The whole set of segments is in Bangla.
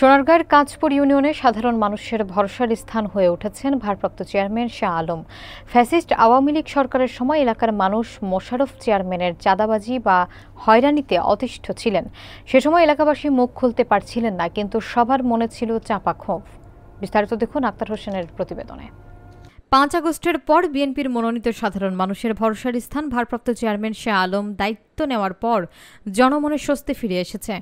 সোনারগাঁয়ের কাঁচপুর ইউনিয়নে সাধারণ মানুষের ভরসার স্থান হয়ে উঠেছেন ভারপ্রাপ্ত চেয়ারম্যান শাহ আলম। ফ্যাসিস্ট আওয়ামী লীগ সরকারের সময় এলাকার মানুষ মোশাররফ চেয়ারম্যানের চাঁদাবাজি বা হয়রানিতে অতিষ্ঠ ছিলেন। সে সময় এলাকাবাসী মুখ খুলতে পারছিলেন না, কিন্তু সবার মনে ছিল চাপা ক্ষোভ। বিস্তারিত দেখুন আক্তার হোসেনের প্রতিবেদনে। 5 আগস্টের পর বিএনপির মনোনীত সাধারণ মানুষের ভরসার স্থান ভারপ্রাপ্ত চেয়ারম্যান শাহ আলম দায়িত্ব নেওয়ার পর জনমনে স্বস্তি ফিরে এসেছে।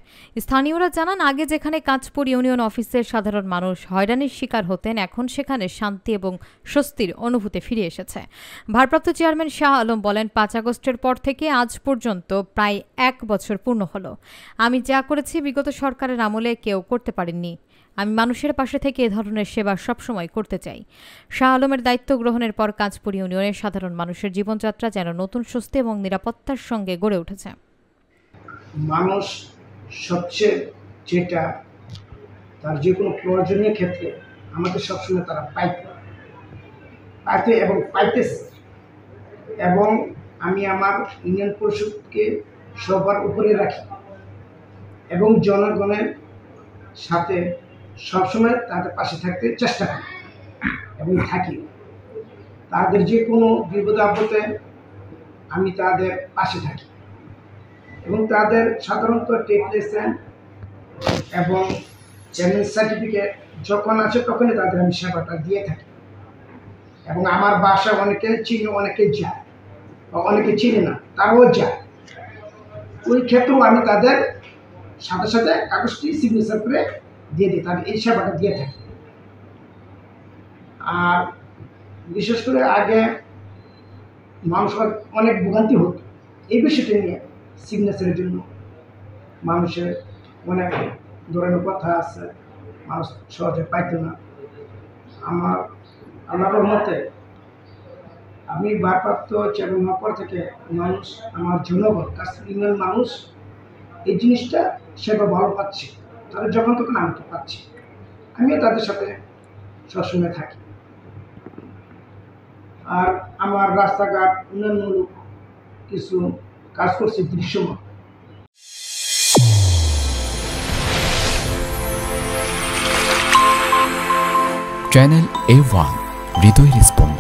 স্থানীয়রা জানান, আগে যেখানে কাঁচপুর ইউনিয়ন অফিসের সাধারণ মানুষ হয়রানির শিকার হতেন, এখন সেখানে শান্তি এবং স্বস্তির অনুভূতি ফিরে এসেছে। ভারপ্রাপ্ত চেয়ারম্যান শাহ আলম বলেন, 5 আগস্টের পর থেকে আজ পর্যন্ত প্রায় 1 বছর পূর্ণ হলো। আমি যা করেছি বিগত সরকারের আমলে কেউ করতে পারেননি। আমি মানুষের পাশে থেকে এ ধরনের সেবা সবসময় করতে চাই। শাহ আলমের দায়িত্ব গ্রহণের পর কাঁচপুর ইউনিয়নের সাধারণ মানুষের জীবনযাত্রা যেন নতুন স্বস্তি এবং নিরাপত্তার সঙ্গে গড়ে উঠেছে। মানুষ সবচেয়ে যেটা তার যে কোনো প্রয়োজনীয় ক্ষেত্রে আমাদের সবসময় তারা পাইতে এবং পাইতেছে, এবং আমি আমার ইউনিয়ন পরিষদকে সবার উপরে রাখি এবং জনগণের সাথে সবসময় তাদের পাশে থাকতে চেষ্টা করি এবং থাকি। তাদের যে কোনো বিপদ আপদে আমি তাদের পাশে থাকি এবং তাদের সাধারণত টেক লাইসেন্স এবং চেয়ারম্যান সার্টিফিকেট যখন আছে তখনই তাদের আমি সেবাটা দিয়ে থাকি। এবং আমার বাসা অনেকে চিনে, অনেকে যায়, অনেকে চিনে না, তারাও যায়। ওই ক্ষেত্রেও আমি তাদের সাথে সাথে কাগজটি সিগনেচার করে দিয়ে দিই, তাদের এই সেবাটা দিয়ে থাকি। আর বিশেষ করে আগে মানুষের অনেক ভোগান্তি হতো এই বিষয়টা নিয়ে। সিগনেচারের জন্য মানুষের অনেক ধরনের কথা আছে, মানুষ সহজে পাইত না। আমার আল্লাহর রহমতে আমি ভারপ্রাপ্ত চেয়ারম্যান হওয়ার পর থেকে মানুষ, আমার জনগণ, কাঁচপুর ইউনিয়ন মানুষ এই জিনিসটা সেবা ভালো পাচ্ছে। তারা যখন তখন আমি তো পাচ্ছি, আমিও তাদের সাথে সবসময় থাকি। আর আমার রাস্তাঘাট উন্নয়নমূলক কিছু কাজ করছি দৃশ্যমান। চ্যানেল A1 হৃদয়ের স্পন্দন।